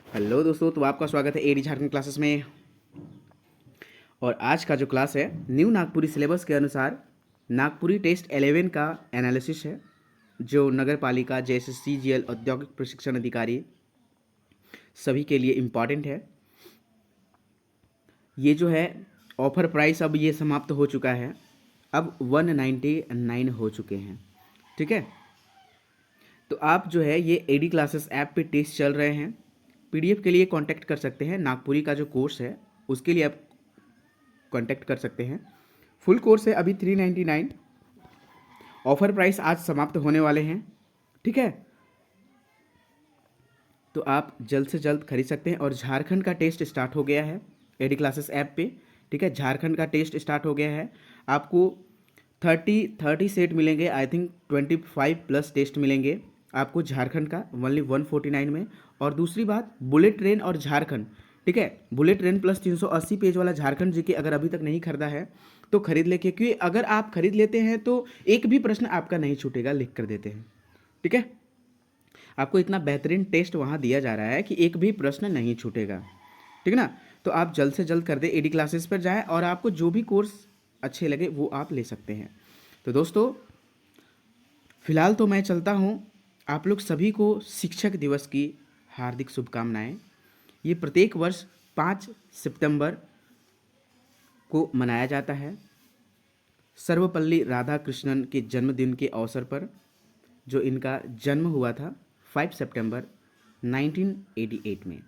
Hello दोस्तों, तो आपका स्वागत है एडी झारखंड क्लासेस में। और आज का जो क्लास है न्यू नागपुरी सिलेबस के अनुसार नागपुरी टेस्ट 11 का एनालिसिस है, जो नगर पालिका जेएसएससी जीएल औद्योगिक प्रशिक्षण अधिकारी सभी के लिए इम्पॉर्टेंट है। ये जो है ऑफर प्राइस अब ये समाप्त हो चुका है, अब 199 हो चुके हैं। ठीक है, तो आप जो है ये एडी क्लासेस ऐप पे टेस्ट चल रहे हैं। पीडीएफ के लिए कांटेक्ट कर सकते हैं। नागपुरी का जो कोर्स है उसके लिए आप कांटेक्ट कर सकते हैं। फुल कोर्स है अभी 399, ऑफर प्राइस आज समाप्त होने वाले हैं। ठीक है, तो आप जल्द से जल्द खरीद सकते हैं। और झारखंड का टेस्ट स्टार्ट हो गया है एडी क्लासेस ऐप पे। ठीक है, झारखंड का टेस्ट स्टार्ट हो गया है। आपको 30 सेट मिलेंगे, आई थिंक 25 प्लस टेस्ट मिलेंगे आपको झारखंड का ओनली 149 में। और दूसरी बात, बुलेट ट्रेन और झारखंड, ठीक है, बुलेट ट्रेन प्लस 380 पेज वाला झारखंड जीके अगर अभी तक नहीं खरीदा है तो खरीद लेके, क्योंकि अगर आप खरीद लेते हैं तो एक भी प्रश्न आपका नहीं छूटेगा, लिख कर देते हैं। ठीक है, आपको इतना बेहतरीन टेस्ट वहाँ दिया जा रहा है कि एक भी प्रश्न नहीं छूटेगा। ठीक है ना, तो आप जल्द से जल्द कर दें, एडी क्लासेस पर जाएं और आपको जो भी कोर्स अच्छे लगे वो आप ले सकते हैं। तो दोस्तों, फिलहाल तो मैं चलता हूँ। आप लोग सभी को शिक्षक दिवस की हार्दिक शुभकामनाएं। ये प्रत्येक वर्ष 5 सितंबर को मनाया जाता है, सर्वपल्ली राधाकृष्णन के जन्मदिन के अवसर पर, जो इनका जन्म हुआ था 5 सितंबर 1988 में।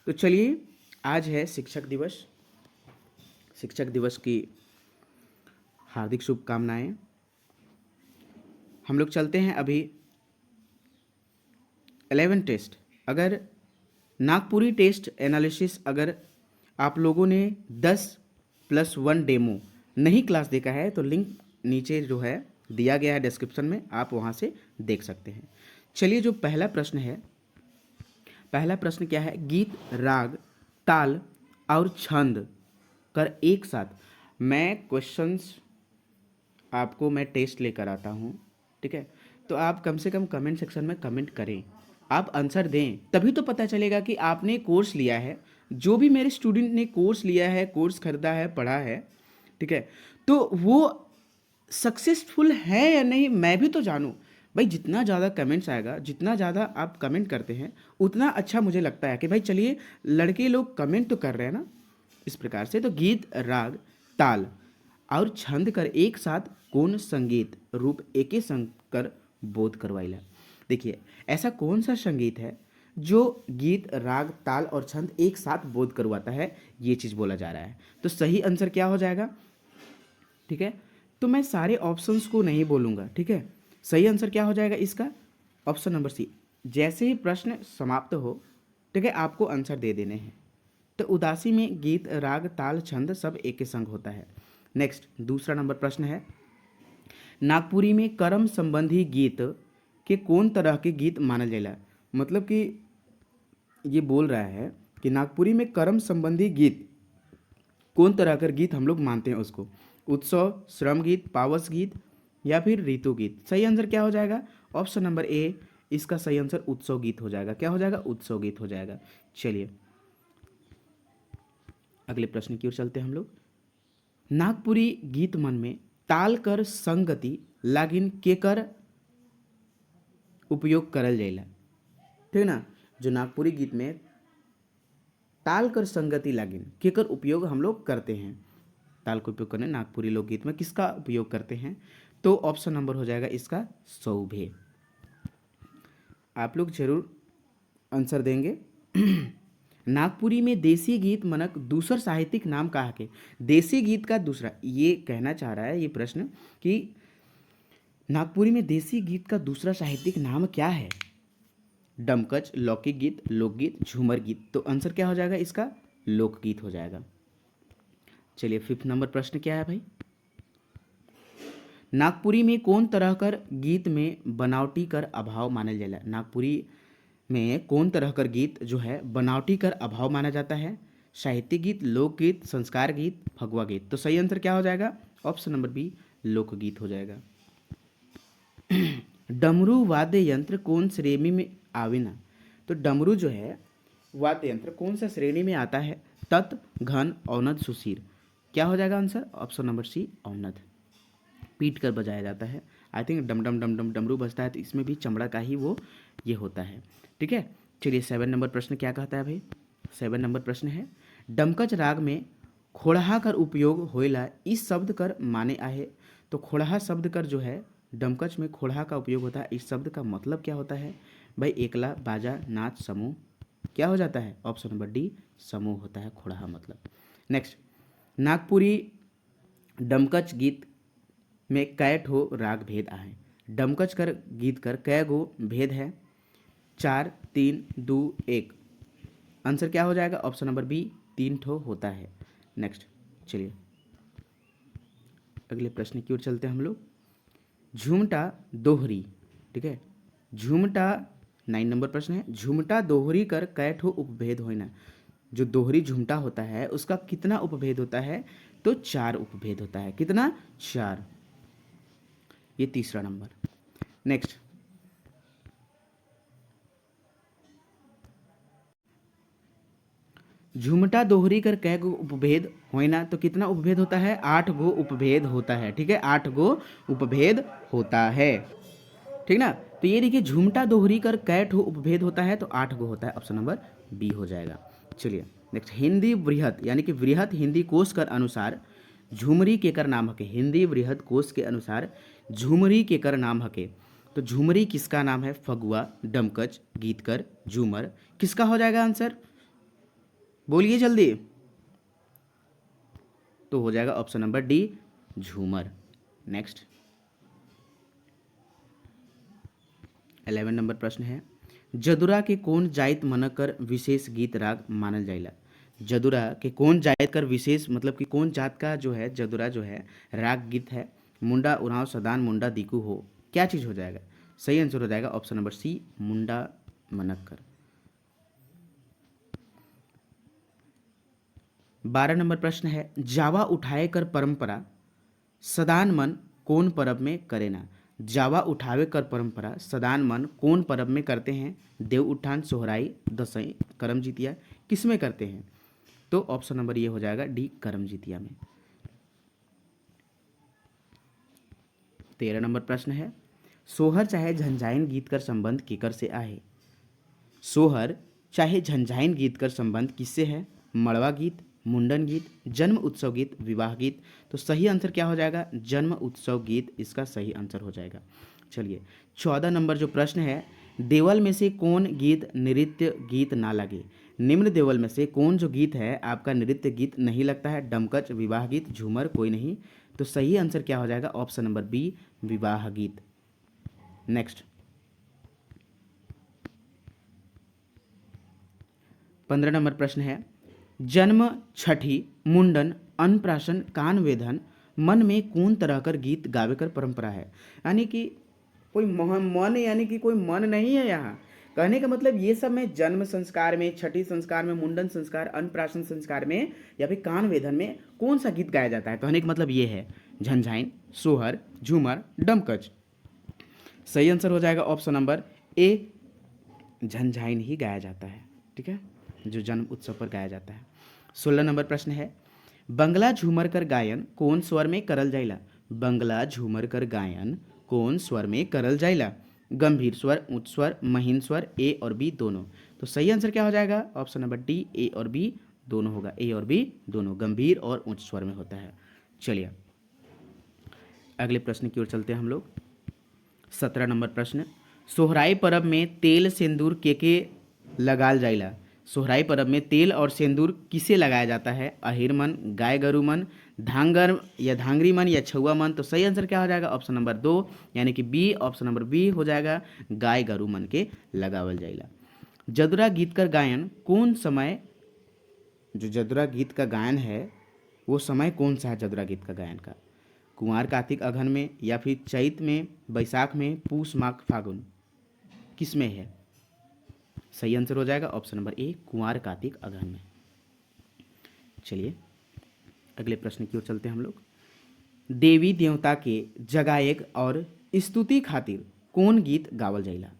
तो चलिए, आज है शिक्षक दिवस। शिक्षक दिवस की हार्दिक शुभकामनाएं। हम लोग चलते हैं अभी 11 टेस्ट। अगर नागपुरी टेस्ट एनालिसिस अगर आप लोगों ने 10+1 डेमो नहीं क्लास देखा है तो लिंक नीचे जो है दिया गया है डिस्क्रिप्शन में, आप वहाँ से देख सकते हैं। चलिए, जो पहला प्रश्न है, पहला प्रश्न क्या है? गीत, राग, ताल और छंद कर एक साथ। मैं क्वेश्चंस आपको मैं टेस्ट लेकर आता हूँ। ठीक है, तो आप कम से कम कमेंट सेक्शन में कमेंट करें, आप आंसर दें, तभी तो पता चलेगा कि आपने कोर्स लिया है। जो भी मेरे स्टूडेंट ने कोर्स लिया है, कोर्स खरीदा है, पढ़ा है, ठीक है, तो वो सक्सेसफुल है या नहीं मैं भी तो जानूं। भाई, जितना ज़्यादा कमेंट्स आएगा, जितना ज़्यादा आप कमेंट करते हैं, उतना अच्छा मुझे लगता है कि भाई चलिए, लड़के लोग कमेंट तो कर रहे हैं ना इस प्रकार से। तो गीत, राग, ताल और छंद कर एक साथ कौन संगीत रूप एके संग कर बोध करवाइला। देखिए, ऐसा कौन सा संगीत है जो गीत, राग, ताल और छंद एक साथ बोध करवाता है, ये चीज़ बोला जा रहा है। तो सही आंसर क्या हो जाएगा? ठीक है, तो मैं सारे ऑप्शंस को नहीं बोलूँगा। ठीक है, सही आंसर क्या हो जाएगा इसका? Option number C. जैसे ही प्रश्न समाप्त हो, ठीक है, आपको आंसर दे देने हैं। तो उदासी में गीत, राग, ताल, छंद सब एक के संग होता है। नेक्स्ट, दूसरा नंबर प्रश्न है, नागपुरी में कर्म संबंधी गीत के कौन तरह के गीत मानल जाला। मतलब कि ये बोल रहा है कि नागपुरी में कर्म संबंधी गीत कौन तरह का गीत हम लोग मानते हैं उसको, उत्सव, श्रम गीत, पावस गीत या फिर ऋतु गीत। सही आंसर क्या हो जाएगा? ऑप्शन नंबर ए, इसका सही आंसर उत्सव गीत हो जाएगा। क्या हो जाएगा? उत्सव गीत हो जाएगा। चलिए, अगले प्रश्न की ओर चलते हैं हम लोग। नागपुरी गीत मन में ताल कर संगति लागिन केकर उपयोग करल जाइला। ठीक है ना, जो नागपुरी गीत में ताल कर संगति लागिन केकर उपयोग हम लोग करते हैं, ताल का उपयोग करने नागपुरी लोकगीत में किसका उपयोग करते हैं? तो ऑप्शन नंबर हो जाएगा इसका सौभे। आप लोग जरूर आंसर देंगे। नागपुरी में देसी गीत मनक दूसर साहित्यिक नाम कहा के। देसी गीत का दूसरा, ये कहना चाह रहा है ये प्रश्न कि नागपुरी में देसी गीत का दूसरा साहित्यिक नाम क्या है? डमकच, लौकिक गीत, लोकगीत, झूमर गीत। तो आंसर क्या हो जाएगा इसका? लोकगीत हो जाएगा। चलिए, 5th नंबर प्रश्न क्या है भाई? नागपुरी में कौन तरह कर गीत में बनावटी कर अभाव मानल जाला। नागपुरी में कौन तरह कर गीत जो है बनावटी कर अभाव माना जाता है? साहित्यिक गीत, लोकगीत, संस्कार गीत, फगुआ गीत। तो सही आंसर क्या हो जाएगा? ऑप्शन नंबर बी, लोकगीत हो जाएगा। डमरू वाद्य यंत्र कौन श्रेणी में आवे ना। तो डमरू जो है वाद्य यंत्र कौन सा श्रेणी में आता है? तत्, घन, औनद, सुशीर। क्या हो जाएगा आंसर? ऑप्शन नंबर सी औनद। पीट कर बजाया जाता है। आई थिंक डम डम डम डम डमरू बजता है, तो इसमें भी चमड़ा का ही वो ये होता है। ठीक है, चलिए 7 नंबर प्रश्न क्या कहता है भाई? 7 नंबर प्रश्न है, डमकच राग में खोड़हा कर उपयोग होइला इस शब्द कर माने आहे। तो खोड़हा शब्द कर जो है, डमकच में खोड़हा का उपयोग होता है, इस शब्द का मतलब क्या होता है भाई? एकला, बाजा, नाच, समूह। क्या हो जाता है? ऑप्शन नंबर डी समूह होता है खोड़हा मतलब। नेक्स्ट, नागपुरी डमकच गीत में कै ठो राग भेद आहे? डमकच कर गीत कर कै गो भेद है? 4, 3, 2, 1। आंसर क्या हो जाएगा? ऑप्शन नंबर बी 3 ठो होता है। नेक्स्ट, चलिए अगले प्रश्न की ओर चलते हैं हम लोग। झूमटा दोहरी, ठीक है, झूमटा 9 नंबर प्रश्न है, झूमटा दोहरी कर कै ठो उपभेद होना? जो दोहरी झूमटा होता है उसका कितना उपभेद होता है? तो 4 उपभेद होता है। कितना? 4। ये तीसरा नंबर। नेक्स्ट, झुमटा दोहरी कर कै गो उपभेद होना? तो कितना उपभेद होता है? 8 गो उपभेद होता है। ठीक है, 8 गो उपभेद होता है। ठीक ना? तो ये देखिए, झुमटा दोहरी कर कै ठो उपभेद होता है? तो 8 गो होता है। ऑप्शन नंबर बी हो जाएगा। चलिए नेक्स्ट, हिंदी बृहत यानी कि बृहत हिंदी कोश कर अनुसार झुमरी केकर नाम हके? हिंदी बृहत कोश के अनुसार झुमरी केकर नाम हके? तो झुमरी किसका नाम है? फगुआ, डमकच, गीतकर, झूमर। किसका हो जाएगा आंसर? बोलिए जल्दी। तो हो जाएगा ऑप्शन नंबर डी झूमर। नेक्स्ट, 11 नंबर प्रश्न है, जदुरा के कौन जाइत मनकर विशेष गीत राग मानल जाइला? जदुरा के कौन जाइत कर विशेष मतलब कि कौन जात का जो है जदुरा जो है राग गीत है? मुंडा, उरांव, सदान, मुंडा, दीकू हो। क्या चीज़ हो जाएगा? सही आंसर हो जाएगा ऑप्शन नंबर सी मुंडा मनक्कर। 12 नंबर प्रश्न है, जावा उठाए कर परंपरा सदान मन कौन परब में करेना? जावा उठावे कर परंपरा सदान मन कौन परब में करते हैं? देव उठान, सोहराई, दसई, करम जितिया। किस में करते हैं? तो ऑप्शन नंबर ये हो जाएगा डी करम जितिया में। 13 नंबर प्रश्न है, सोहर चाहे झंझाइन गीत कर संबंध केकर से आहे? सोहर चाहे झंझाइन गीत कर संबंध किससे है? मड़वा गीत, मुंडन गीत, जन्म उत्सव गीत, विवाह गीत। तो सही आंसर क्या हो जाएगा? जन्म उत्सव गीत इसका सही आंसर हो जाएगा। चलिए 14 नंबर जो प्रश्न है, देवल में से कौन गीत नृत्य गीत ना लगे? निम्न देवल में से कौन जो गीत है आपका नृत्य गीत नहीं लगता है? डमकच, विवाह गीत, झूमर, कोई नहीं। तो सही आंसर क्या हो जाएगा? ऑप्शन नंबर बी विवाह गीत। नेक्स्ट, 15 नंबर प्रश्न है, जन्म, छठी, मुंडन, अन्नप्राशन, कानवेधन मन में कौन तरह कर गीत गावे कर परंपरा है? यानी कि कोई मन यानी कि कोई मन नहीं है यहाँ। कहने का मतलब ये सब में जन्म संस्कार में, छठी संस्कार में, मुंडन संस्कार, अन्नप्राशन संस्कार में या फिर कानवेधन में कौन सा गीत गाया जाता है? कहने का मतलब ये है झंझाइन, सोहर, झूमर, डमकच। सही आंसर हो जाएगा ऑप्शन नंबर ए झंझाइन ही गाया जाता है। ठीक है, जो जन्म उत्सव पर गाया जाता है। 16 नंबर प्रश्न है, बंगला झूमर कर गायन कौन स्वर में करल जाइला? बंगला झूमर कर गायन कौन स्वर में करल जाइला? गंभीर स्वर, उच्च स्वर, महीन स्वर, ए और बी दोनों। तो सही आंसर क्या हो जाएगा? ऑप्शन नंबर डी ए और बी दोनों होगा। ए और बी दोनों गंभीर और उच्च स्वर में होता है। चलिए अगले प्रश्न की ओर चलते हैं हम लोग। 17 नंबर प्रश्न, सोहराई पर्व में तेल सिंदूर के लगाल जाइला? सोहराई पर्व में तेल और सिंदूर किसे लगाया जाता है? अहिर मन, गाय गरु मन, धांगर या धांगरी मन या छुआ मन। तो सही आंसर क्या हो जाएगा? ऑप्शन नंबर 2 यानी कि बी, ऑप्शन नंबर बी हो जाएगा गाय गरु मन के लगावल जाइला। जदुरा गीत का गायन कौन समय, जो जदुरा गीत का गायन है वो समय कौन सा है जदुरा गीत का गायन का? कुंवार, कार्तिक, अगहन में या फिर चैत में, बैसाख में, पूस, माघ, फागुन। किस में है? सही आंसर हो जाएगा ऑप्शन नंबर ए कुंवार, कार्तिक, अगहन में। चलिए अगले प्रश्न की ओर चलते हैं हम लोग। देवी देवता के जगाएक और स्तुति खातिर कौन गीत गावल जाइला?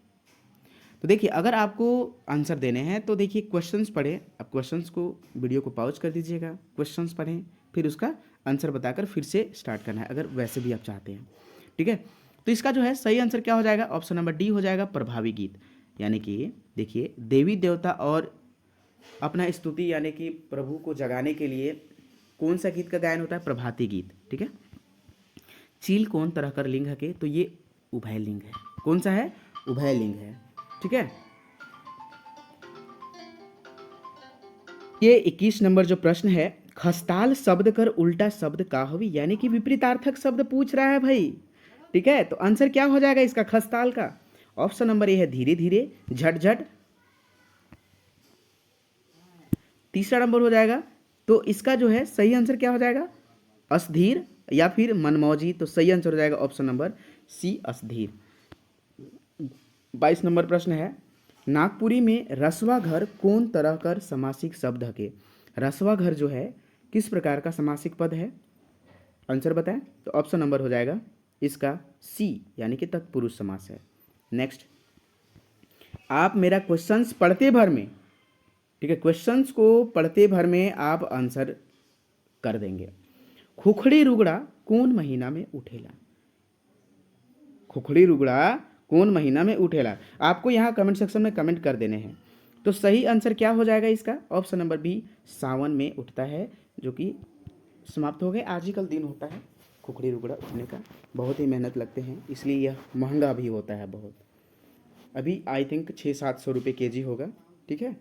तो देखिए अगर आपको आंसर देने हैं तो देखिए क्वेश्चंस पढ़ें, अब क्वेश्चंस को वीडियो को पॉज कर दीजिएगा, क्वेश्चंस पढ़ें, फिर उसका आंसर बताकर फिर से स्टार्ट करना है अगर वैसे भी आप चाहते हैं। ठीक है, तो इसका जो है सही आंसर क्या हो जाएगा, ऑप्शन नंबर डी हो जाएगा, प्रभावी गीत। यानी कि देखिए देवी देवता और अपना स्तुति यानी कि प्रभु को जगाने के लिए कौन सा गीत का गायन होता है, प्रभाती गीत। ठीक है, चील कौन तरह कर लिंग है के, तो ये उभय लिंग है। कौन सा है, उभय लिंग है। ठीक है, ये 21 नंबर जो प्रश्न है, खस्ताल शब्द कर उल्टा शब्द का होवी, यानी कि विपरीतार्थक शब्द पूछ रहा है भाई। ठीक है, तो आंसर क्या हो जाएगा इसका खस्ताल का, ऑप्शन नंबर ए है धीरे धीरे, झट झट। तीसरा नंबर हो जाएगा, तो इसका जो है सही आंसर क्या हो जाएगा, असधीर या फिर मनमौजी। तो सही आंसर हो जाएगा ऑप्शन नंबर सी, असधीर। 22 नंबर प्रश्न है, नागपुरी में रसवा घर कौन तरह कर समासिक शब्द हके। रसवा घर जो है किस प्रकार का समासिक पद है, आंसर बताएं। तो ऑप्शन नंबर हो जाएगा इसका सी, यानी कि तत्पुरुष समास है। नेक्स्ट, आप मेरा क्वेश्चंस पढ़ते भर में, ठीक है, क्वेश्चंस को पढ़ते भर में आप आंसर कर देंगे। खुखड़ी रुगड़ा कौन महीना में उठेला, खुखड़ी रुगड़ा कौन महीना में उठेला, आपको यहाँ कमेंट सेक्शन में कमेंट कर देने हैं। तो सही आंसर क्या हो जाएगा इसका, ऑप्शन नंबर बी, सावन में उठता है, जो कि समाप्त हो गए। आज ही कल दिन होता है खुखड़ी रुगड़ा उठने का, बहुत ही मेहनत लगते हैं, इसलिए यह महंगा भी होता है बहुत। अभी आई थिंक 600-700 रुपये केजी होगा। ठीक है,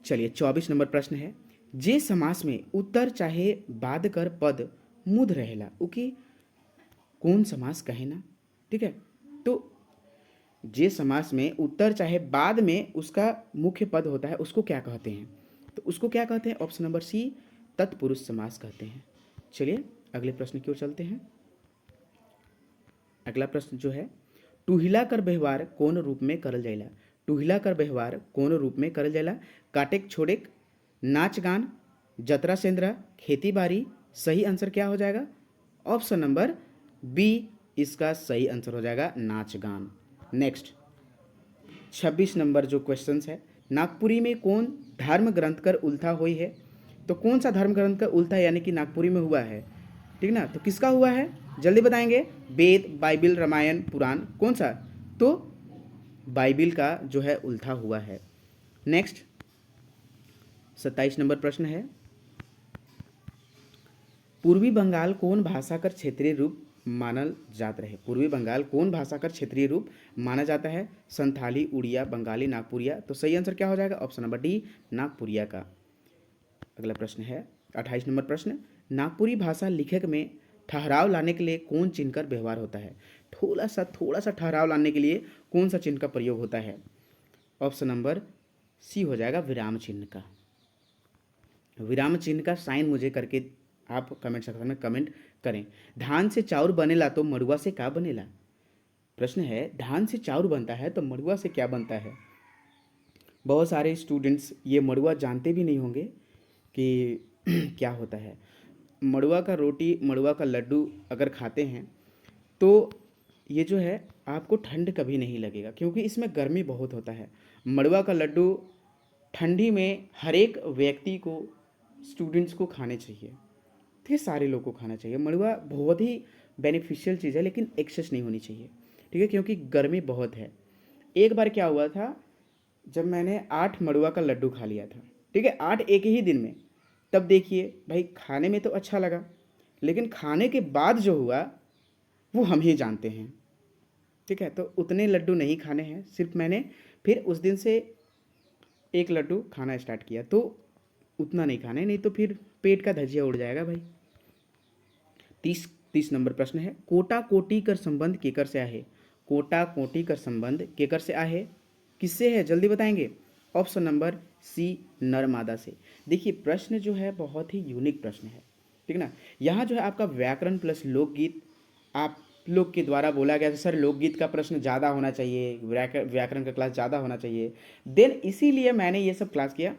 चलिए 24 नंबर प्रश्न है, जे समास में उत्तर चाहे बाद कर पद मुद रहेला उके कौन समास कहे ना। ठीक है, तो जे समास में उत्तर चाहे बाद में उसका मुख्य पद होता है उसको क्या कहते हैं, तो उसको क्या कहते हैं, ऑप्शन नंबर सी, तत्पुरुष समास कहते हैं। चलिए अगले प्रश्न की ओर चलते हैं। अगला प्रश्न जो है, टुहिला कर व्यवहार कौन रूप में करल जाइला, टुहिला कर व्यवहार कौन रूप में करल जाइला, काटेक छोड़ेक, नाच गान, जतरा सेंद्रा, खेती बाड़ी। सही आंसर क्या हो जाएगा, ऑप्शन नंबर बी, इसका सही आंसर हो जाएगा नाच गान। नेक्स्ट 26 नंबर जो क्वेश्चन है, नागपुरी में कौन धर्म ग्रंथ कर उल्था हुई है, तो कौन सा धर्म ग्रंथ का उल्था यानी कि नागपुरी में हुआ है, ठीक ना, तो किसका हुआ है जल्दी बताएंगे, वेद, बाइबिल, रामायण, पुराण, कौन सा, तो बाइबिल का जो है उल्था हुआ है। नेक्स्ट 27 नंबर प्रश्न है, पूर्वी बंगाल कौन भाषा कर क्षेत्रीय रूप मानल जाता है, पूर्वी बंगाल कौन भाषा कर क्षेत्रीय रूप माना जाता है, संथाली, उड़िया, बंगाली, नागपुरिया। तो सही आंसर क्या हो जाएगा, ऑप्शन नंबर डी, नागपुरिया का। अगला प्रश्न है 28 नंबर प्रश्न, नागपुरी भाषा लिखक में ठहराव लाने के लिए कौन चिन्ह का व्यवहार होता है, थोड़ा सा ठहराव लाने के लिए कौन सा चिन्ह का प्रयोग होता है, ऑप्शन नंबर सी हो जाएगा विराम चिन्ह का। विराम चिन्ह का साइन मुझे करके आप कमेंट सेक्शन में कमेंट करें। धान से चाउर बनेला तो मड़ुआ से क्या बनेला, प्रश्न है धान से चाउर बनता है तो मड़ुआ से क्या बनता है। बहुत सारे स्टूडेंट्स ये मड़ुआ जानते भी नहीं होंगे कि क्या होता है। मड़ुआ का रोटी, मड़ुआ का लड्डू अगर खाते हैं तो ये जो है आपको ठंड कभी नहीं लगेगा, क्योंकि इसमें गर्मी बहुत होता है। मड़ुआ का लड्डू ठंडी में हर एक व्यक्ति को, स्टूडेंट्स को खाने चाहिए, ठीक है, सारे लोग को खाना चाहिए। मड़ुआ बहुत ही बेनिफिशियल चीज़ है, लेकिन एक्सेस नहीं होनी चाहिए, ठीक है, क्योंकि गर्मी बहुत है। एक बार क्या हुआ था, जब मैंने 8 मड़ुआ का लड्डू खा लिया था, ठीक है, 8 एक ही दिन में, तब देखिए भाई खाने में तो अच्छा लगा, लेकिन खाने के बाद जो हुआ वो हम ही जानते हैं, ठीक है। तो उतने लड्डू नहीं खाने हैं, सिर्फ मैंने फिर उस दिन से एक लड्डू खाना स्टार्ट किया, तो उतना नहीं खाना है, नहीं तो फिर पेट का धजिया उड़ जाएगा भाई। 30 नंबर प्रश्न है, कोटा कोटि कर संबंध केकर से आहे, कोटा कोटि कर संबंध केकर से आहे, किससे है जल्दी बताएंगे, ऑप्शन नंबर सी, नर मादा से। देखिए प्रश्न जो है बहुत ही यूनिक प्रश्न है, ठीक ना। यहाँ जो है आपका व्याकरण प्लस लोकगीत आप लोग के द्वारा बोला गया था, सर लोकगीत का प्रश्न ज़्यादा होना चाहिए, व्याकरण का क्लास ज़्यादा होना चाहिए, देन इसीलिए मैंने ये सब क्लास किया।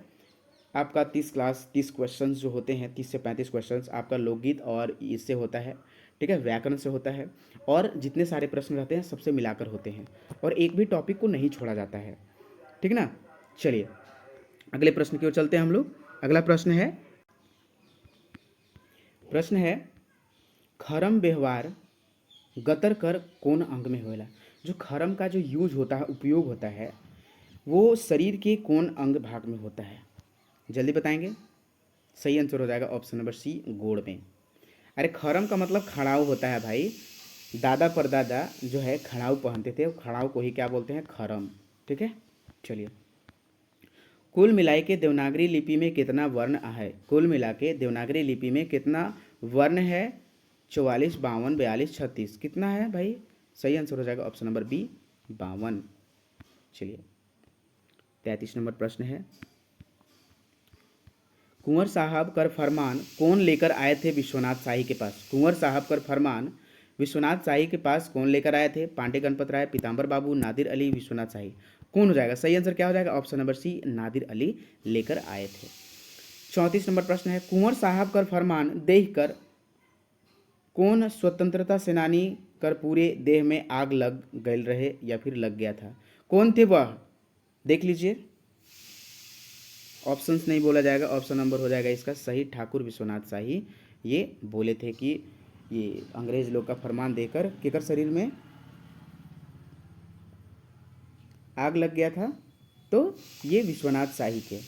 आपका 30 क्वेश्चंस जो होते हैं, 30 से 35 क्वेश्चंस आपका लोकगीत और इससे होता है, ठीक है, व्याकरण से होता है, और जितने सारे प्रश्न रहते हैं सबसे मिलाकर होते हैं, और एक भी टॉपिक को नहीं छोड़ा जाता है। ठीक है ना। चलिए अगले प्रश्न की ओर चलते हैं हम लोग। अगला प्रश्न है खरम व्यवहार गतर कर कौन अंग में होएला। जो खरम का जो यूज होता है, उपयोग होता है, वो शरीर के कौन अंग भाग में होता है, जल्दी बताएंगे। सही आंसर हो जाएगा ऑप्शन नंबर सी, गोड़ में। अरे खरम का मतलब खड़ाऊ होता है भाई। दादा परदादा जो है खड़ाऊ पहनते थे, खड़ाऊ को ही क्या बोलते हैं, खरम। ठीक है। चलिए, कुल मिलाए के देवनागरी लिपि में कितना वर्ण है। कुल मिला के देवनागरी लिपि में कितना वर्ण है, 44, 52, 42, 36, कितना है भाई। सही आंसर हो जाएगा ऑप्शन नंबर बी, 52। चलिए 33 नंबर प्रश्न है, कुंवर साहब कर फरमान कौन लेकर आए थे विश्वनाथ शाही के पास। कुंवर साहब कर फरमान विश्वनाथ शाही के पास कौन लेकर आए थे, पांडे गणपत राय, पीताम्बर बाबू, नादिर अली, विश्वनाथ शाही, कौन हो जाएगा। सही आंसर क्या हो जाएगा, option number C, Nadir Ali लेकर आए थे। 34 नंबर प्रश्न है, कुंवर साहब कर फरमान देख कर कौन स्वतंत्रता सेनानी कर पूरे देह में आग लग गए रहे या फिर लग गया था, कौन थे वह, देख लीजिए। ऑप्शंस नहीं बोला जाएगा, ऑप्शन नंबर हो जाएगा इसका सही, ठाकुर विश्वनाथ शाही। ये बोले थे कि ये अंग्रेज लोग का फरमान देकर केकर शरीर में आग लग गया था, तो ये विश्वनाथ शाही के।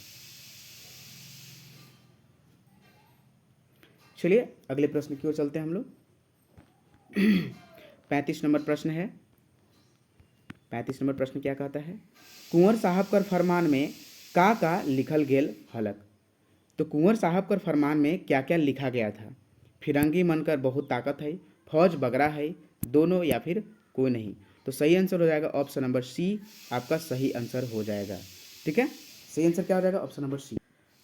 चलिए अगले प्रश्न की ओर चलते हैं हम लोग। 35 नंबर प्रश्न है। 35 नंबर प्रश्न क्या कहता है, कुंवर साहब कर फरमान में का लिखल गेल हलक। तो कुंवर साहब कर फरमान में क्या क्या लिखा गया था, फिरंगी मनकर बहुत ताकत है, फौज बगरा है, दोनों या फिर कोई नहीं। तो सही आंसर हो जाएगा ऑप्शन नंबर सी, आपका सही आंसर हो जाएगा। ठीक है, सही आंसर क्या हो जाएगा, ऑप्शन नंबर सी।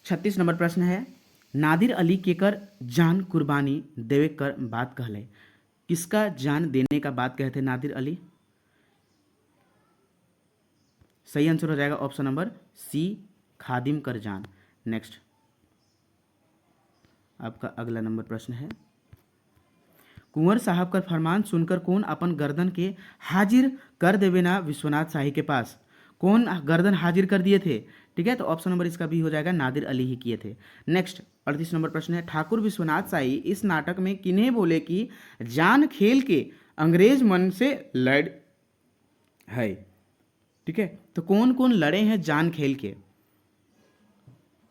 36 नंबर प्रश्न है, नादिर अली केकर जान कुर्बानी देवे कर बात कहले। किसका जान देने का बात कहते नादिर अली। सही आंसर हो जाएगा ऑप्शन नंबर सी, खादिम कर जान। नेक्स्ट आपका अगला नंबर प्रश्न है, कुंवर साहब का फरमान सुनकर कौन अपन गर्दन के हाजिर कर देवे ना विश्वनाथ शाही के पास, कौन गर्दन हाजिर कर दिए थे। ठीक है, तो ऑप्शन नंबर इसका भी हो जाएगा, नादिर अली ही किए थे। नेक्स्ट 38 नंबर प्रश्न है, ठाकुर विश्वनाथ शाही इस नाटक में किन्हें बोले कि जान खेल के अंग्रेज मन से लड़ है। ठीक है, तो कौन कौन लड़े हैं जान खेल के,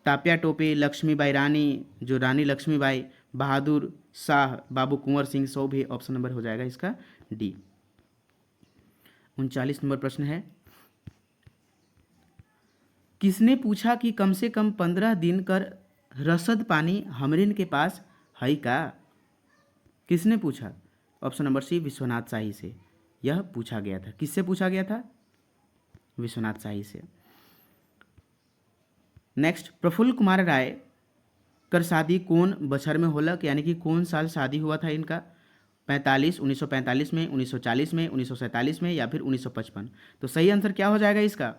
तात्या टोपे, लक्ष्मीबाई रानी, जो रानी लक्ष्मीबाई, बहादुर शाह, बाबू कुंवर सिंह, सौ भी ऑप्शन नंबर हो जाएगा इसका डी। 39 नंबर प्रश्न है, किसने पूछा कि कम से कम 15 दिन कर रसद पानी हमरिन के पास है का। किसने पूछा, ऑप्शन नंबर सी, विश्वनाथ शाही से यह पूछा गया था। किससे पूछा गया था, विश्वनाथ शाही से। नेक्स्ट, प्रफुल्ल कुमार राय कर शादी कौन बछर में होलक, यानी कि कौन साल शादी हुआ था इनका, 1945 में, 1940 में, 1947 में या फिर 1955। तो सही आंसर क्या हो जाएगा इसका,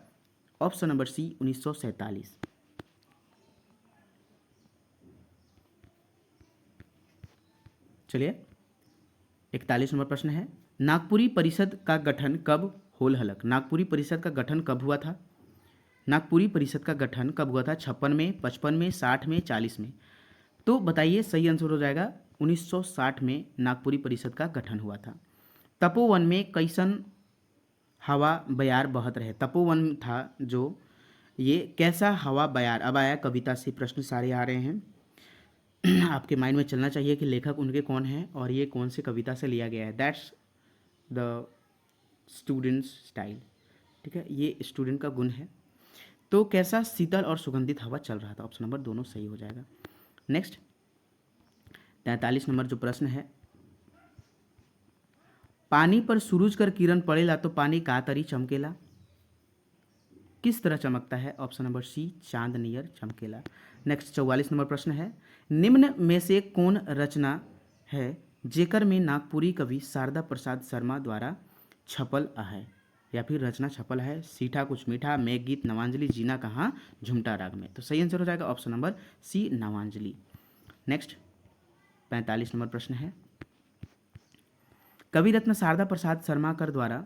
ऑप्शन नंबर सी, 1947। चलिए 41 नंबर प्रश्न है, नागपुरी परिषद का गठन कब होल हलक। नागपुरी परिषद का गठन कब हुआ था, नागपुरी परिषद का गठन कब हुआ था, 56 में, 55 में, 60 में, 40 में। तो बताइए, सही आंसर हो जाएगा 1960 में नागपुरी परिषद का गठन हुआ था। तपोवन में कैसन हवा बयार बहत रहे। तपोवन था जो, ये कैसा हवा बयार, अब आया कविता से प्रश्न सारे आ रहे हैं। आपके माइंड में चलना चाहिए कि लेखक उनके कौन हैं और ये कौन से कविता से लिया गया है। That's the students style. ठीक है, ये स्टूडेंट का गुण है। तो कैसा शीतल और सुगंधित हवा चल रहा था, ऑप्शन नंबर दोनों सही हो जाएगा। नेक्स्ट 43 नंबर जो प्रश्न है, पानी पर सूरज कर किरण पड़ेला तो पानी का तरी चमकेला। किस तरह चमकता है, ऑप्शन नंबर सी, चांद नियर चमकेला। नेक्स्ट 44 नंबर प्रश्न है, निम्न में से कौन रचना है जेकर में नागपुरी कवि शारदा प्रसाद शर्मा द्वारा छपल है, या फिर रचना छपल है, सीठा कुछ मीठा, मेघ गीत, नवांजलि, जीना कहाँ, झुमटा राग में। तो सही आंसर हो जाएगा option number C, Navanjali. Next 45 number प्रश्न है, कवि रत्न शारदा प्रसाद शर्माकर द्वारा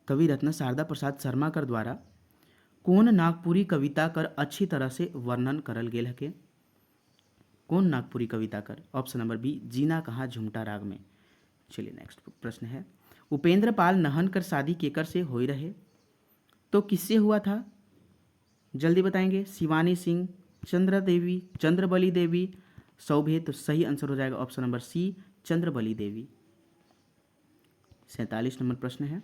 कवि रत्न शारदा प्रसाद शर्माकर द्वारा कौन नागपुरी कविता कर अच्छी तरह से वर्णन करल गेल हके? कौन नागपुरी कविता कर? ऑप्शन नंबर बी, जीना कहाँ झुमटा राग में। चलिए नेक्स्ट प्रश्न है, उपेंद्र पाल नहन कर शादी केकर से होई रहे? तो किससे हुआ था? जल्दी बताएंगे। शिवानी सिंह, चंद्रबली देवी, सौभे। तो सही आंसर हो जाएगा ऑप्शन नंबर सी, चंद्रबली देवी। 47 नंबर प्रश्न है,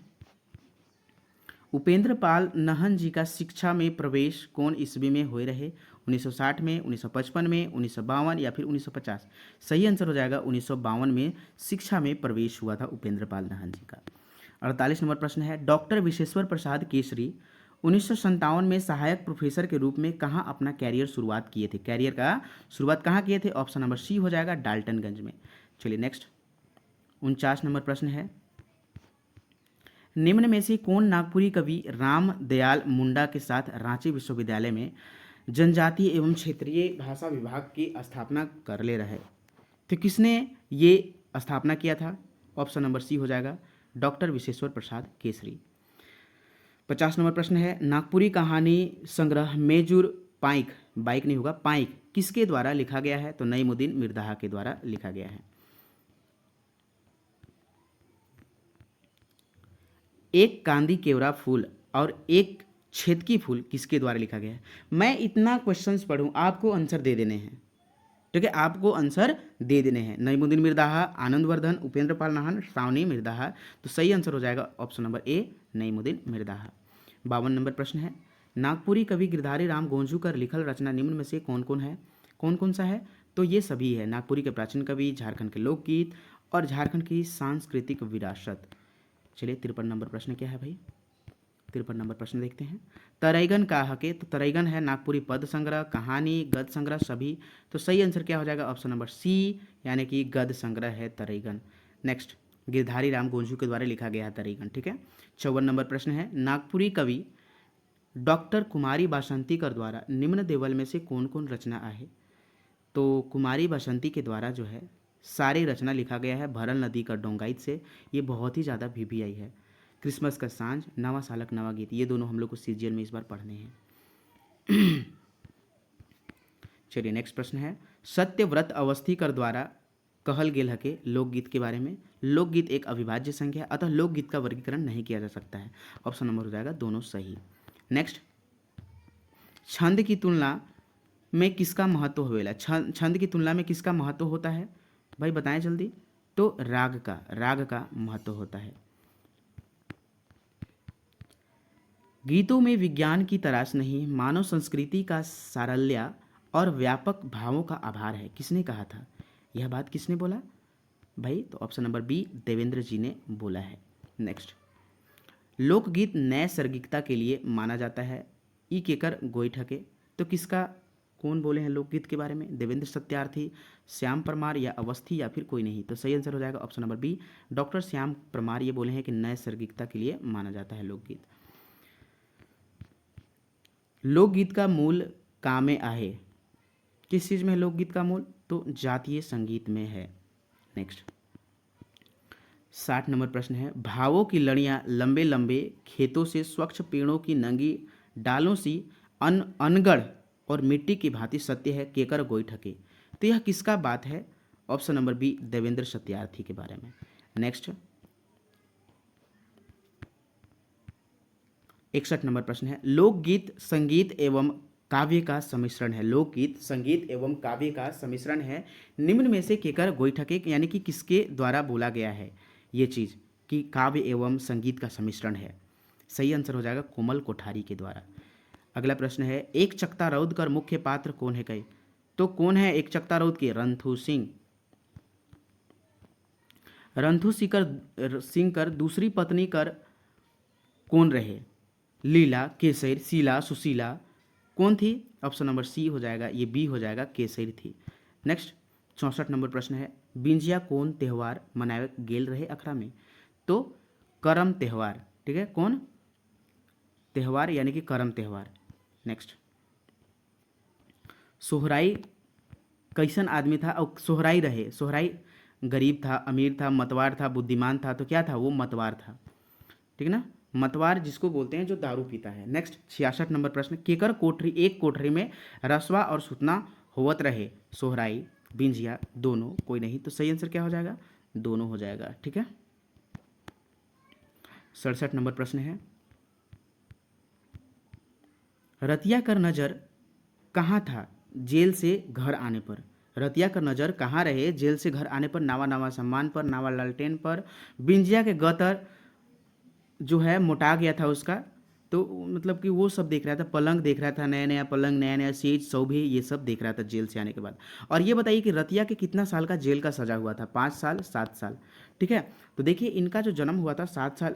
उपेंद्र पाल नहन जी का शिक्षा में प्रवेश कौन ईस्वी में हुए रहे? 1960 में, 1955 में, 1952 या फिर 1950? सही आंसर हो जाएगा 1952 में शिक्षा में प्रवेश हुआ था उपेंद्र पाल नहन जी का। 48 नंबर प्रश्न है, डॉक्टर विशेश्वर प्रसाद केसरी 1957 में सहायक प्रोफेसर के रूप में कहाँ अपना कैरियर शुरुआत किए थे? कैरियर का शुरुआत कहाँ किए थे? ऑप्शन नंबर सी हो जाएगा, डाल्टनगंज में। चलिए नेक्स्ट 49 नंबर प्रश्न है, निम्न में से कौन नागपुरी कवि राम दयाल मुंडा के साथ रांची विश्वविद्यालय में जनजातीय एवं क्षेत्रीय भाषा विभाग की स्थापना कर ले रहे? तो किसने ये स्थापना किया था? ऑप्शन नंबर सी हो जाएगा, डॉक्टर विशेश्वर प्रसाद केसरी। 50 नंबर प्रश्न है, नागपुरी कहानी संग्रह मेजुर पाइक, बाइक नहीं होगा, पाइक किसके द्वारा लिखा गया है? तो नईमुद्दीन मिर्दाहा के द्वारा लिखा गया है। एक कांदी केवड़ा फूल और एक छेदकी फूल किसके द्वारा लिखा गया है? मैं इतना क्वेश्चंस पढ़ूं, आपको आंसर दे देने हैं, ठीक है? आपको आंसर दे देने हैं। नईमुद्दीन मिर्दाहा, आनंदवर्धन, उपेंद्र पाल नाहन, श्रावणी मिर्दाहा। तो सही आंसर हो जाएगा option number A, Naimuddin Mirdaha. 52 number प्रश्न है, नागपुरी कवि गिरधारी राम गोंझूकर लिखल रचना निम्न में से कौन कौन है? कौन कौन सा है? तो ये सभी है, नागपुरी के प्राचीन कवि, झारखंड के लोकगीत और झारखंड की सांस्कृतिक विरासत। चलिए 53 नंबर प्रश्न क्या है भाई? 53 नंबर प्रश्न देखते हैं, तरैगन का हके? तो तरैगन है नागपुरी पद संग्रह, कहानी, गद्य संग्रह सभी। तो सही आंसर क्या हो जाएगा? ऑप्शन नंबर सी, यानी कि गद्य संग्रह है तरैगन। नेक्स्ट, गिरधारी राम गोंझू के द्वारा लिखा गया है तरैगन, ठीक है। 54 नंबर प्रश्न है, नागपुरी कवि डॉक्टर कुमारी बासंतीकर द्वारा निम्न देवल में से कौन कौन रचना आहे? तो कुमारी बासंती के द्वारा जो है सारी रचना लिखा गया है भरल नदी का डोंगाइत से। ये बहुत ही ज़्यादा VVI है। क्रिसमस का सांझ, नवा सालक नवा गीत, ये दोनों हम लोग को सीजीएल में इस बार पढ़ने हैं। चलिए नेक्स्ट प्रश्न है, सत्यव्रत अवस्थीकर द्वारा कहल गेल हके लोकगीत के बारे में? लोकगीत एक अविभाज्य संख्या है, अतः लोकगीत का वर्गीकरण नहीं किया जा सकता है। ऑप्शन नंबर हो जाएगा दोनों सही। नेक्स्ट, छंद की तुलना में किसका महत्व होवेला? छंद की तुलना में किसका महत्व होता है भाई, बताएं जल्दी। तो राग का महत्व होता है। गीतों में विज्ञान की तराश नहीं, मानव संस्कृति का सारल्य और व्यापक भावों का आभार है, किसने कहा था? यह बात किसने बोला भाई? तो ऑप्शन नंबर बी, देवेंद्र जी ने बोला है। नेक्स्ट, लोकगीत नैसर्गिकता के लिए माना जाता है, ई केकर गोईठके? तो किसका, कौन बोले हैं लोकगीत के बारे में? देवेंद्र सत्यार्थी, श्याम परमार या अवस्थी या फिर कोई नहीं? तो सही आंसर हो जाएगा option number B, doctor Shyam Parmar ये बोले हैं कि नैसर्गिकता के लिए माना जाता है लोकगीत। लोकगीत का मूल कामे आहे, किस चीज़ में है लोकगीत का मूल? तो जातीय संगीत में है। नेक्स्ट, 60 नंबर प्रश्न है, भावों की लड़ियाँ लंबे लंबे खेतों से स्वच्छ पेड़ों की नंगी डालों सी अनगढ़ और मिट्टी की भांति सत्य है, केकर गोईठके? तो यह किसका बात है? Option number B, Devendra Satyarthi के बारे में। नेक्स्ट, 61 नंबर प्रश्न है, लोकगीत संगीत एवं काव्य का सम्मिश्रण है। लोकगीत संगीत एवं काव्य का सम्मिश्रण है, निम्न में से केकर गोईठके? यानी कि किसके द्वारा बोला गया है ये चीज़ कि काव्य एवं संगीत का सम्मिश्रण है? सही आंसर हो जाएगा कोमल कोठारी के द्वारा। अगला प्रश्न है, एक चकता रौद कर मुख्य पात्र कौन है कहे? तो कौन है एक चकता रौद के? रणथू सिंह। रणथू सिंह कर दूसरी पत्नी कर कौन रहे? लीला, केसर, शीला, सुशीला, कौन थी? ऑप्शन नंबर सी हो जाएगा, ये बी हो जाएगा, केसर थी। नेक्स्ट, 64 नंबर प्रश्न है, बिंजिया कौन त्यौहार मनावे गेल रहे अखड़ा में? तो करम त्यौहार, ठीक है, कौन त्यौहार यानी कि करम त्यौहार। नेक्स्ट, सोहराई कैसन आदमी था और सोहराई रहे? सोहराई गरीब था, अमीर था, मतवार था, बुद्धिमान था, तो क्या था वो मतवार था। ठीक है ना, मतवार जिसको बोलते हैं जो दारू पीता है। नेक्स्ट 66 नंबर प्रश्न, केकर कोठरी एक कोठरी में रसवा और सुतना होवत रहे, सोहराई बिंजिया दोनों कोई नहीं, तो सही आंसर क्या हो जाएगा, दोनों हो जाएगा। ठीक है, 67 नंबर प्रश्न है, रतिया कर नजर कहाँ था जेल से घर आने पर। रतिया का नज़र कहाँ रहे जेल से घर आने पर, नावा नावा सम्मान पर, नावा लालटेन पर, बिंजिया के गतर जो है मोटा गया था उसका, तो मतलब कि वो सब देख रहा था, पलंग देख रहा था, नया नया पलंग, नया नया सेज सौभे, ये सब देख रहा था जेल से आने के बाद। और ये बताइए कि रतिया के कितना साल का जेल का सजा हुआ था, 5 साल 7 साल। ठीक है, तो देखिए इनका जो जन्म हुआ था 7 साल,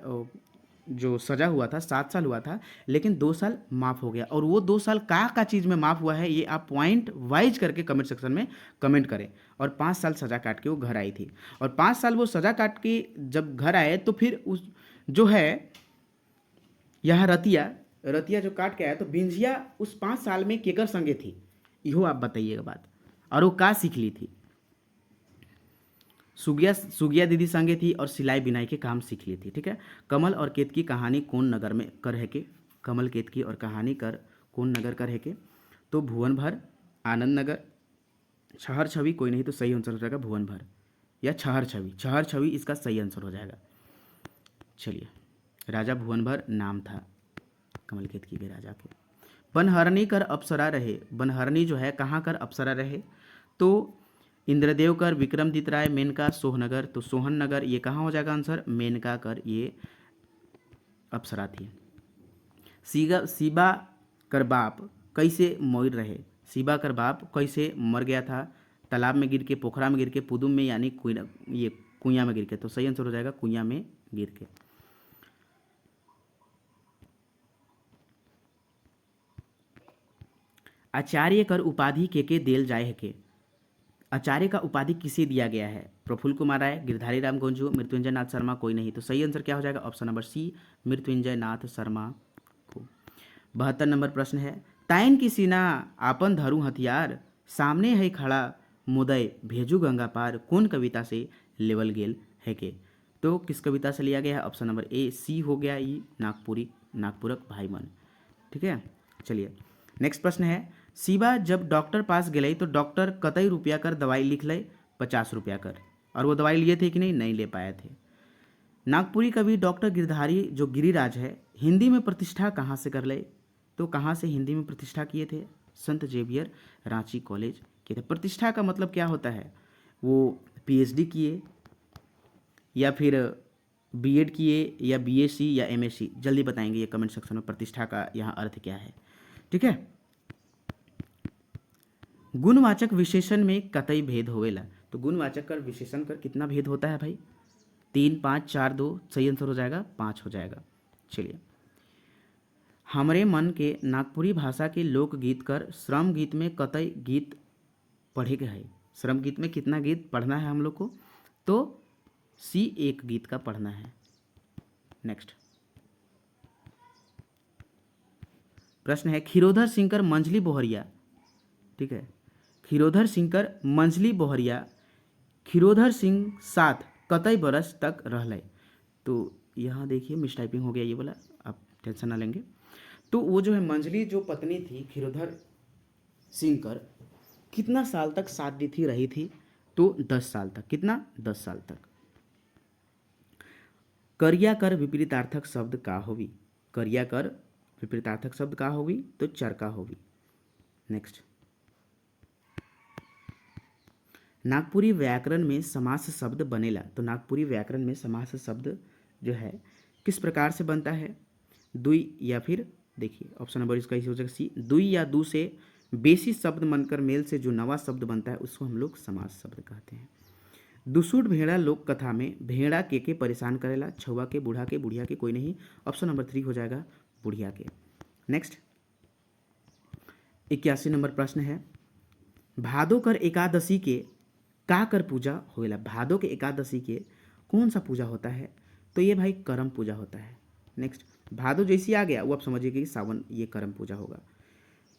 जो सजा हुआ था 7 साल हुआ था, लेकिन 2 साल माफ़ हो गया। और वो 2 साल का चीज़ में माफ़ हुआ है, ये आप पॉइंट वाइज करके कमेंट सेक्शन में कमेंट करें। और 5 साल सज़ा काट के वो घर आई थी, और 5 साल वो सज़ा काट के जब घर आए तो फिर उस जो है यहाँ रतिया रतिया जो काट के आया, तो बिंजिया उस 5 साल में केकर संगे थी, इहो आप बताइएगा बात। और वो का सीख ली थी, सुगिया सुगिया दीदी संगे थी और सिलाई बिनाई के काम सीख ली थी। ठीक है, कमल और केतकी कहानी कौन नगर में कर है के, कमल केतकी और कहानी कर कौन नगर कर है के, तो भुवन भर, आनंद नगर, छहर छवि कोई नहीं, तो सही आंसर हो जाएगा भुवन भर या छहर छवि, छहर छवि इसका सही आंसर हो जाएगा। चलिए, राजा भुवन भर नाम था कमल केतकी के राजा के। बनहरनी कर अप्सरा रहे, बनहरनी जो है कहाँ कर अप्सरा रहे, तो इंद्रदेव कर, विक्रमदित राय, मेनका, सोहनगर, तो सोहन नगर ये कहाँ हो जाएगा आंसर, मेनका कर ये अप्सरा थी। सीबा कर बाप कैसे मोर रहे, सीबा कर बाप कैसे मर गया था, तालाब में गिर के, पोखरा में गिर के, पुदुम में यानी ये कुइया में गिर के, तो सही आंसर हो जाएगा कुइया में गिर के। आचार्य कर उपाधि के देल जाए है के, आचार्य का उपाधि किसे दिया गया है, प्रफुल्ल कुमार राय, गिरधारी राम गोंजू, मृत्युंजय नाथ शर्मा कोई नहीं, तो सही आंसर क्या हो जाएगा, ऑप्शन नंबर सी मृत्युंजय नाथ शर्मा को। 72 नंबर प्रश्न है, ताइन की सीना आपन धरू हथियार, सामने है खड़ा मुदय भेजू गंगा पार, कौन कविता से लेवल गेल है के, तो किस कविता से लिया गया है, ऑप्शन नंबर ए सी हो गया, ई नागपुरक भाई मन। ठीक है, चलिए नेक्स्ट प्रश्न है, शिवा जब डॉक्टर पास गए तो डॉक्टर कतई रुपया कर दवाई लिख ले, 50 रुपया कर, और वो दवाई लिए थे कि नहीं ले पाए थे। नागपुरी कवि डॉक्टर गिरधारी जो गिरिराज है, हिंदी में प्रतिष्ठा कहाँ से कर ले, तो कहाँ से हिंदी में प्रतिष्ठा किए थे, संत जेवियर रांची कॉलेज किए थे। प्रतिष्ठा का मतलब क्या होता है, वो पीएचडी किए या फिर बीएड किए या बीएससी या एमएससी, जल्दी बताएंगे ये कमेंट सेक्शन में प्रतिष्ठा का यहाँ अर्थ क्या है। ठीक है, गुणवाचक विशेषण में कतई भेद होवेला, तो गुणवाचक कर विशेषण कर कितना भेद होता है भाई, 3 5 4 2, सही आंसर हो जाएगा 5 हो जाएगा। चलिए, हमरे मन के नागपुरी भाषा के लोकगीत कर श्रम गीत में कतई गीत पढ़े के है, श्रम गीत में कितना गीत पढ़ना है हम लोग को, तो सी 1 गीत का पढ़ना है। नेक्स्ट प्रश्न है, खीरोधर सिंह मंझली बोहरिया, ठीक है, खीरोधर सिंह मंझली बोहरिया खीरोधर सिंह साथ कतई बरस तक रहले, तो यहाँ देखिए मिस टाइपिंग हो गया ये बोला, आप टेंशन ना लेंगे। तो वो जो है मंझली जो पत्नी थी खीरोधर सिंह कितना साल तक साथ दी थी रही थी, तो 10 साल तक, कितना 10 साल तक। करिया कर विपरीतार्थक शब्द का होवी, करिया कर विपरीतार्थक शब्द का होवी, तो चरका होवी। नेक्स्ट, नागपुरी व्याकरण में समास शब्द बनेला, तो नागपुरी व्याकरण में समास शब्द जो है किस प्रकार से बनता है, दुई या फिर देखिए ऑप्शन नंबर इसका इसी हो जाएगा सी, दुई या दू से बेसी शब्द बनकर मेल से जो नवा शब्द बनता है उसको हम लोग समास शब्द कहते हैं। दुसूट भेड़ा लोक कथा में भेड़ा के परेशान करेला, छुआ के, बूढ़ा के, बुढ़िया के कोई नहीं, ऑप्शन नंबर 3 हो जाएगा बुढ़िया के। नेक्स्ट 81 नंबर प्रश्न है, भादो कर एकादशी के का कर पूजा होएला, भादो के एकादशी के कौन सा पूजा होता है, तो ये भाई करम पूजा होता है। नेक्स्ट, भादो जैसी आ गया वो आप समझिए कि सावन ये करम पूजा होगा,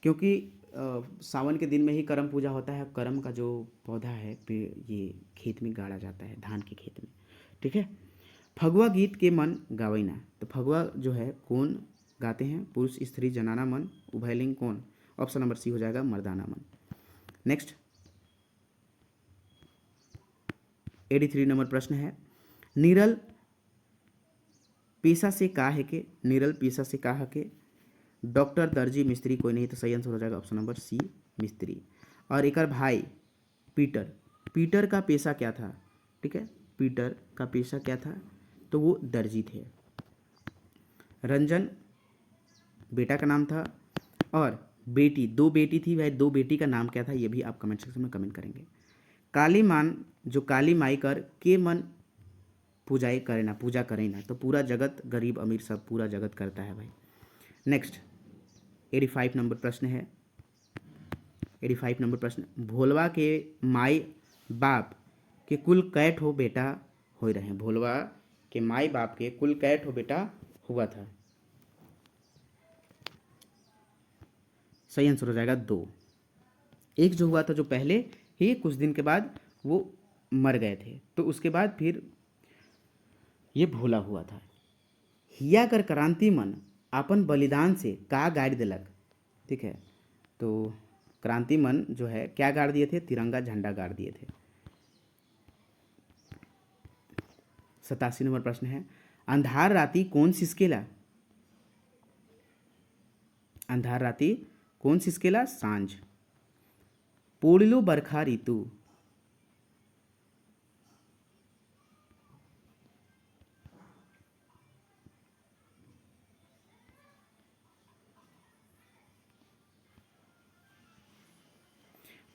क्योंकि सावन के दिन में ही करम पूजा होता है। करम का जो पौधा है ये खेत में गाड़ा जाता है, धान के खेत में। ठीक है। फगुआ गीत के मन गावैना, तो फगुआ जो है कौन गाते हैं? पुरुष, स्त्री, जनाना मन, उभयलिंग कौन? ऑप्शन नंबर सी हो जाएगा मर्दाना मन। नेक्स्ट 83 नंबर प्रश्न है, निरल पेशा से का है के? निरल पेशा से का है के? डॉक्टर, दर्जी, मिस्त्री कोई नहीं, तो सही आंसर हो जाएगा ऑप्शन नंबर सी मिस्त्री। और एक भाई पीटर, पीटर का पेशा क्या था? ठीक है, पीटर का पेशा क्या था? तो वो दर्जी थे। रंजन बेटा का नाम था, और बेटी, दो बेटी थी भाई, दो बेटी का नाम क्या था? ये भी आप कमेंट सेक्शन में कमेंट करेंगे। काली मान जो काली माई कर के मन पूजाई करे ना, पूजा करे ना, तो पूरा जगत, गरीब अमीर सब पूरा जगत करता है भाई। नेक्स्ट 85 नंबर प्रश्न है। 85 नंबर प्रश्न, भोलवा के माई बाप के कुल कैठ हो बेटा हो रहे? भोलवा के माई बाप के कुल कैठ हो बेटा हुआ था? सही आंसर हो जाएगा 2। एक जो हुआ था जो पहले ही कुछ दिन के बाद वो मर गए थे, तो उसके बाद फिर ये भोला हुआ था। हिया कर क्रांति मन अपन बलिदान से का गाड़ दिलक? ठीक है, तो क्रांति मन जो है क्या गाड़ दिए थे? तिरंगा झंडा गाड़ दिए थे। 87 नंबर प्रश्न है, अंधार राती कौन सिसकेला? अंधार राती कौन सिसकेला? सांझ। पोड़लो बरखा ऋतु,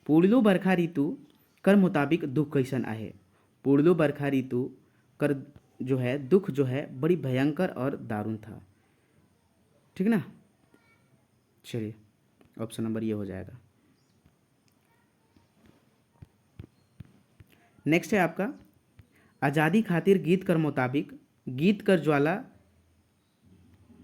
पूर्णो बरखा ऋतु कर मुताबिक दुख कैसन आहे? पूर्णो बरखा ऋतु कर जो है दुख जो है बड़ी भयंकर और दारुण था। ठीक ना, चलिए ऑप्शन नंबर ये हो जाएगा। नेक्स्ट है आपका, आज़ादी खातिर गीत कर मुताबिक गीत कर ज्वाला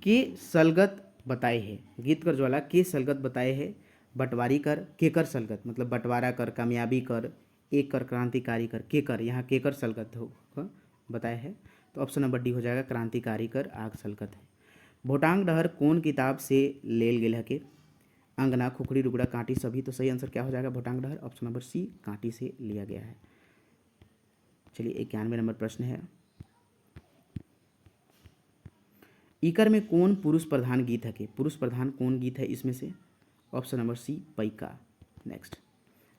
के सलगत बताए है? गीत कर ज्वाला के सलगत बताए है? बंटवारी कर, केकर सलगत, मतलब बंटवारा कर, कामयाबी कर, एक कर, क्रांतिकारी कर, केकर, यहाँ केकर सलगत हो बताया है, तो ऑप्शन नंबर डी हो जाएगा क्रांतिकारी कर आग सलगत है। भोटांग डहर कौन किताब से लेल गेल है के? अंगना, खुखड़ी, रुगड़ा, कांटी सभी, तो सही आंसर क्या हो जाएगा? भोटांग डहर, ऑप्शन नंबर सी कांटी से लिया गया है। चलिए 91 नंबर प्रश्न है, इकर में कौन पुरुष प्रधान गीत है के? पुरुष प्रधान कौन गीत है इसमें से? Option number C Paika. Next,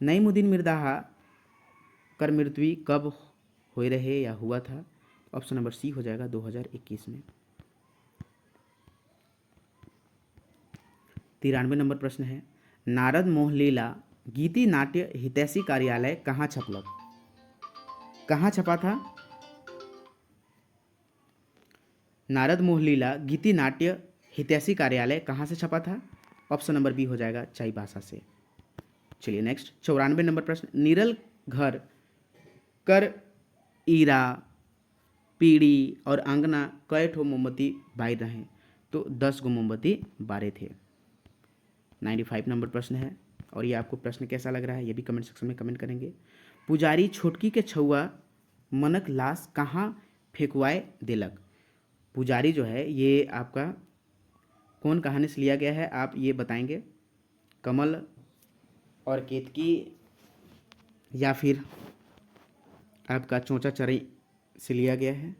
Naimuddin Mirza कर मृत्यु कब हो रहे या हुआ था? ऑप्शन नंबर सी हो जाएगा 2021 में। 93 नंबर प्रश्न है, नारद मोहलीला गीति नाट्य हितैषी कार्यालय कहाँ छपलक? कहाँ छपा था? नारद मोहलीला गीति नाट्य हितैषी कार्यालय कहाँ से छपा था? ऑप्शन नंबर बी हो जाएगा चाईबासा से। चलिए नेक्स्ट 94 नंबर प्रश्न, निरल घर कर ईरा, पीड़ी और आंगना कई ठो मोमबत्ती बार रहे? तो 10 गो मोमबत्ती बारे थे। 95 नंबर प्रश्न है, और ये आपको प्रश्न कैसा लग रहा है ये भी कमेंट सेक्शन में कमेंट करेंगे। पुजारी छोटकी के छुआ मनक लाश कहाँ फेंकवाए दिलक? पुजारी जो है ये आपका कौन कहानी से लिया गया है आप ये बताएंगे? कमल और केतकी या फिर आपका चोंचा चरई से लिया गया है,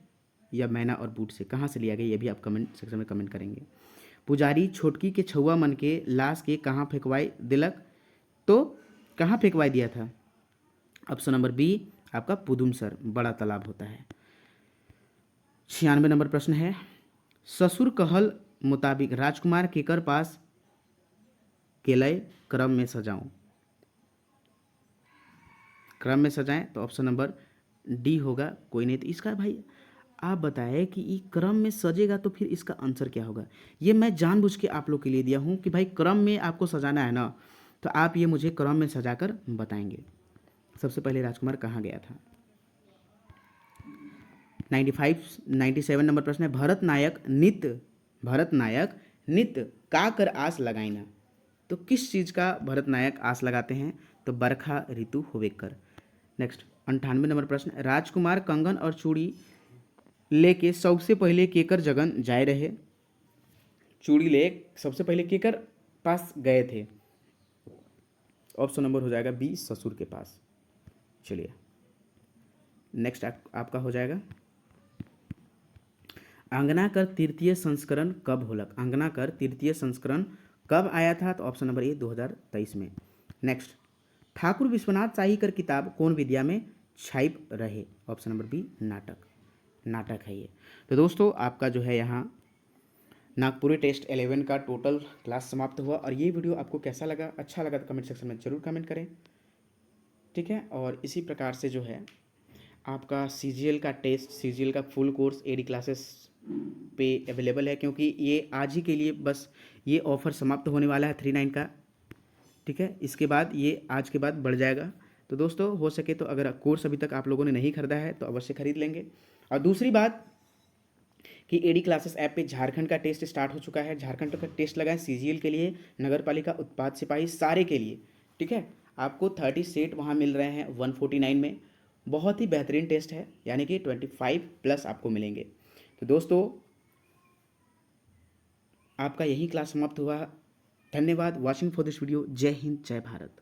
या मैना और बूट से, कहाँ से लिया गया ये भी आप कमेंट सेक्शन में कमेंट करेंगे। पुजारी छोटकी के छुआ मन के लाश के कहाँ फेंकवाई दिलक? तो कहाँ फेंकवाई दिया था? ऑप्शन नंबर बी आपका पुदुमसर, बड़ा तालाब होता है। 96 नंबर प्रश्न है, ससुर कहल मुताबिक राजकुमार केकर पास केलय क्रम में सजाऊं? क्रम में सजाएं, तो ऑप्शन नंबर डी होगा कोई नहीं। तो इसका भाई आप बताएं कि ये क्रम में सजेगा तो फिर इसका आंसर क्या होगा? ये मैं जानबूझ के आप लोग के लिए दिया हूँ कि भाई क्रम में आपको सजाना है ना, तो आप ये मुझे क्रम में सजाकर बताएंगे। सबसे पहले राजकुमार कहाँ गया था? 97 नंबर प्रश्न है, भरत नायक नित्य का कर आस लगाइना? तो किस चीज़ का भरत नायक आस लगाते हैं? तो बरखा ऋतु होवेकर। नेक्स्ट 98 नंबर प्रश्न, राजकुमार कंगन और चूड़ी लेके सबसे पहले केकर जगन जाए रहे? चूड़ी ले सबसे पहले केकर पास गए थे? ऑप्शन नंबर हो जाएगा बी, ससुर के पास। चलिए नेक्स्ट आपका हो जाएगा, अंगना कर तृतीय संस्करण कब होलक? अंगना कर तृतीय संस्करण कब आया था? तो ऑप्शन नंबर ए 2023 में। नेक्स्ट, ठाकुर विश्वनाथ शाही कर किताब कौन विद्या में छाइप रहे? ऑप्शन नंबर बी, नाटक। नाटक है ये। तो दोस्तों आपका जो है यहाँ नागपुरी टेस्ट 11 का टोटल क्लास समाप्त हुआ। और ये वीडियो आपको कैसा लगा? अच्छा लगा तो कमेंट सेक्शन में ज़रूर कमेंट करें, ठीक है। और इसी प्रकार से जो है आपका सीजीएल का टेस्ट, सीजीएल का फुल कोर्स एडी क्लासेस पे अवेलेबल है, क्योंकि ये आज ही के लिए बस ये ऑफ़र समाप्त होने वाला है 39 का, ठीक है। इसके बाद ये आज के बाद बढ़ जाएगा। तो दोस्तों हो सके तो अगर कोर्स अभी तक आप लोगों ने नहीं खरीदा है तो अवश्य खरीद लेंगे। और दूसरी बात कि एडी क्लासेस ऐप पे झारखंड का टेस्ट स्टार्ट हो चुका है। झारखंड का टेस्ट लगा है सीजीएल के लिए, नगर पालिका, उत्पाद सिपाही, सारे के लिए, ठीक है। आपको 30 सेट वहाँ मिल रहे हैं 149 में। बहुत ही बेहतरीन टेस्ट है, यानी कि 25+ आपको मिलेंगे। तो दोस्तों आपका यही क्लास समाप्त हुआ। धन्यवाद वॉचिंग फॉर दिस वीडियो। जय हिंद, जय भारत।